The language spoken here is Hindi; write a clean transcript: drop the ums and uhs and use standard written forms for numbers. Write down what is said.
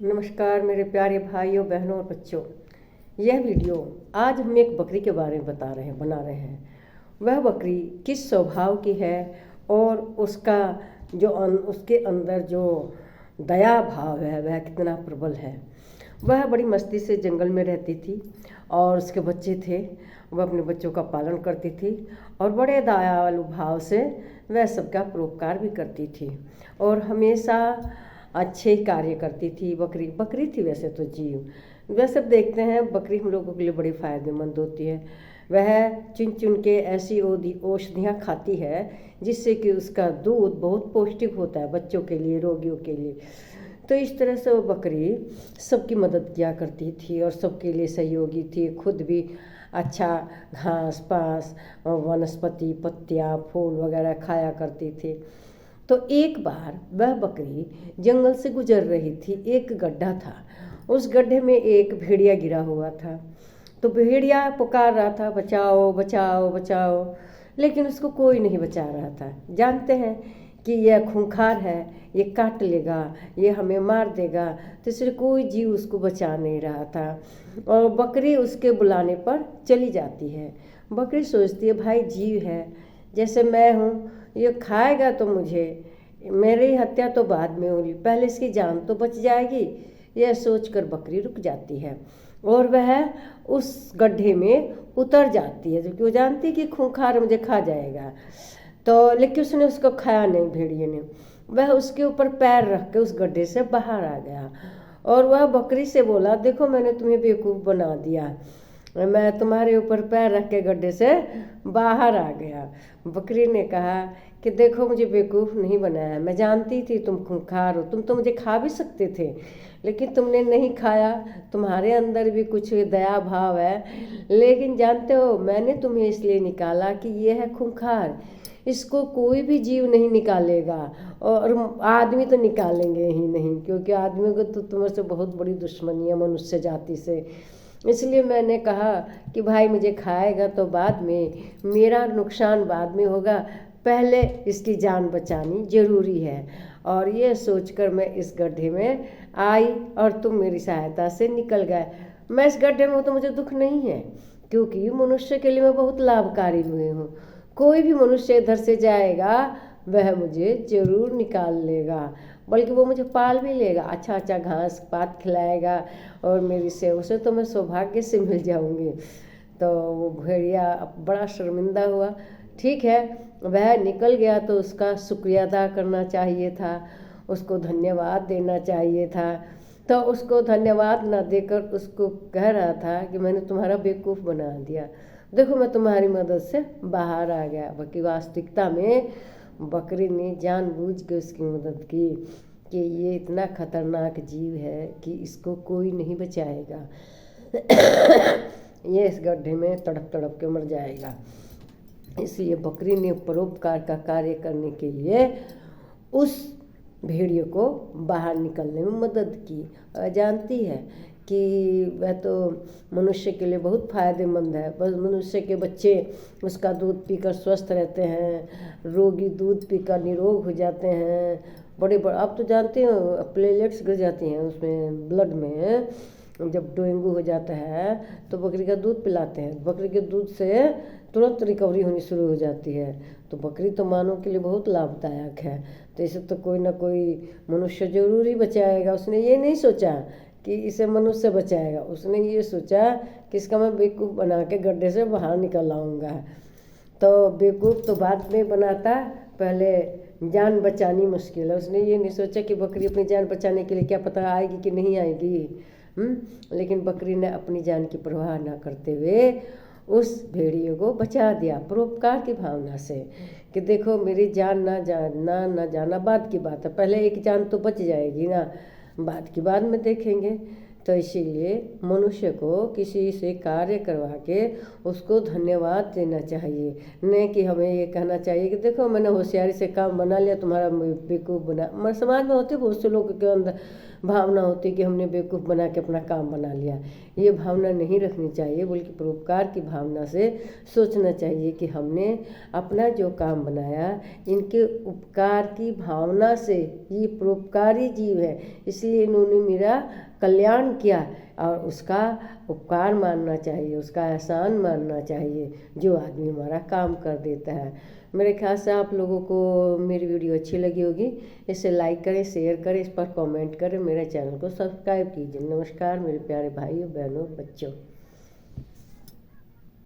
नमस्कार मेरे प्यारे भाइयों बहनों और बच्चों। यह वीडियो आज हम एक बकरी के बारे में बना रहे हैं। वह बकरी किस स्वभाव की है और उसका उसके अंदर जो दया भाव है वह कितना प्रबल है। वह बड़ी मस्ती से जंगल में रहती थी और उसके बच्चे थे। वह अपने बच्चों का पालन करती थी और बड़े दयालु भाव से वह सबका परोपकार भी करती थी और हमेशा अच्छे ही कार्य करती थी। बकरी बकरी थी वैसे तो जीव। वैसे देखते हैं बकरी हम लोगों के लिए बड़ी फ़ायदेमंद होती है। वह चुन चुन के ऐसी औषधियाँ खाती है जिससे कि उसका दूध बहुत पौष्टिक होता है बच्चों के लिए, रोगियों के लिए। तो इस तरह से वो बकरी सबकी मदद किया करती थी और सबके लिए सहयोगी थी। खुद भी अच्छा घास पास वनस्पति पत्तियाँ फूल वगैरह खाया करती थी। तो एक बार वह बकरी जंगल से गुजर रही थी। एक गड्ढा था, उस गड्ढे में एक भेड़िया गिरा हुआ था। तो भेड़िया पुकार रहा था, बचाओ बचाओ बचाओ, लेकिन उसको कोई नहीं बचा रहा था। जानते हैं कि यह खूंखार है, ये काट लेगा, ये हमें मार देगा, तो इसलिए कोई जीव उसको बचा नहीं रहा था। और बकरी उसके बुलाने पर चली जाती है। बकरी सोचती है भाई जीव है जैसे मैं हूँ, ये खाएगा तो मुझे, मेरी हत्या तो बाद में होगी, पहले इसकी जान तो बच जाएगी। यह सोचकर बकरी रुक जाती है और वह उस गड्ढे में उतर जाती है, क्योंकि वो जानती है कि खूंखार मुझे खा जाएगा। तो लेकिन उसने उसको खाया नहीं, भेड़िए ने। वह उसके ऊपर पैर रख के उस गड्ढे से बाहर आ गया और वह बकरी से बोला, देखो मैंने तुम्हें बेवकूफ़ बना दिया, मैं तुम्हारे ऊपर पैर रख के गड्ढे से बाहर आ गया। बकरी ने कहा कि देखो मुझे बेवकूफ़ नहीं बनाया, मैं जानती थी तुम खूंखार हो, तुम तो मुझे खा भी सकते थे लेकिन तुमने नहीं खाया, तुम्हारे अंदर भी कुछ दया भाव है। लेकिन जानते हो मैंने तुम्हें इसलिए निकाला कि ये है खूंखार, इसको कोई भी जीव नहीं निकालेगा और आदमी तो निकालेंगे ही नहीं, क्योंकि आदमियों को तो तुम्हारे से बहुत बड़ी दुश्मनी है मनुष्य जाति से। इसलिए मैंने कहा कि भाई मुझे खाएगा तो बाद में, मेरा नुकसान बाद में होगा, पहले इसकी जान बचानी ज़रूरी है। और ये सोचकर मैं इस गड्ढे में आई और तुम मेरी सहायता से निकल गए। मैं इस गड्ढे में हूँ तो मुझे दुख नहीं है, क्योंकि मनुष्य के लिए मैं बहुत लाभकारी हुई हूँ। कोई भी मनुष्य इधर से जाएगा वह मुझे ज़रूर निकाल लेगा, बल्कि वो मुझे पाल भी लेगा, अच्छा अच्छा घास पात खिलाएगा और मेरी सेवा से तो मैं सौभाग्य से मिल जाऊंगी। तो वो भेड़िया बड़ा शर्मिंदा हुआ। ठीक है, वह निकल गया तो उसका शुक्रिया अदा करना चाहिए था, उसको धन्यवाद देना चाहिए था। तो उसको धन्यवाद ना देकर उसको कह रहा था कि मैंने तुम्हारा बेवकूफ़ बना दिया, देखो मैं तुम्हारी मदद से बाहर आ गया। बाकी वास्तविकता में बकरी ने जानबूझ के उसकी मदद की कि ये इतना खतरनाक जीव है कि इसको कोई नहीं बचाएगा, ये इस गड्ढे में तड़प तड़प के मर जाएगा। इसलिए बकरी ने परोपकार का कार्य करने के लिए उस भेड़िए को बाहर निकलने में मदद की। जानती है कि वह तो मनुष्य के लिए बहुत फ़ायदेमंद है। बस मनुष्य के बच्चे उसका दूध पीकर स्वस्थ रहते हैं, रोगी दूध पीकर निरोग हो जाते हैं। बड़े आप तो जानते हो प्लेटलेट्स गिर जाती हैं उसमें, ब्लड में जब डेंगू हो जाता है तो बकरी का दूध पिलाते हैं, बकरी के दूध से तुरंत रिकवरी होनी शुरू हो जाती है। तो बकरी तो मानव के लिए बहुत लाभदायक है। तो इसे तो कोई ना कोई मनुष्य जरूर ही बचाएगा। उसने ये नहीं सोचा कि इसे मनुष्य बचाएगा, उसने ये सोचा कि इसका मैं बेवकूफ़ बना के गड्ढे से बाहर निकल आऊँगा। तो बेवकूफ़ तो बाद में बनाता, पहले जान बचानी मुश्किल है। उसने ये नहीं सोचा कि बकरी अपनी जान बचाने के लिए क्या पता आएगी कि नहीं आएगी। लेकिन बकरी ने अपनी जान की परवाह ना करते हुए उस भेड़िए को बचा दिया परोपकार की भावना से कि देखो मेरी जान ना जाना बात की बात है, पहले एक जान तो बच जाएगी ना, बात की बाद में देखेंगे। तो इसीलिए मनुष्य को किसी से कार्य करवा के उसको धन्यवाद देना चाहिए, नहीं कि हमें ये कहना चाहिए कि देखो मैंने होशियारी से काम बना लिया, तुम्हारा बेवकूफ़ बना। समाज में होते बहुत से लोगों के अंदर भावना होती कि हमने बेवकूफ़ बना के अपना काम बना लिया। ये भावना नहीं रखनी चाहिए, बल्कि परोपकार की भावना से सोचना चाहिए कि हमने अपना जो काम बनाया इनके उपकार की भावना से, ये परोपकारी जीव है इसलिए इन्होंने मेरा कल्याण किया और उसका उपकार मानना चाहिए, उसका एहसान मानना चाहिए जो आदमी हमारा काम कर देता है। मेरे ख्याल से आप लोगों को मेरी वीडियो अच्छी लगी होगी। इसे लाइक करें, शेयर करें, इस पर कमेंट करें, मेरे चैनल को सब्सक्राइब कीजिए। नमस्कार मेरे प्यारे भाइयों, बहनों, बच्चों।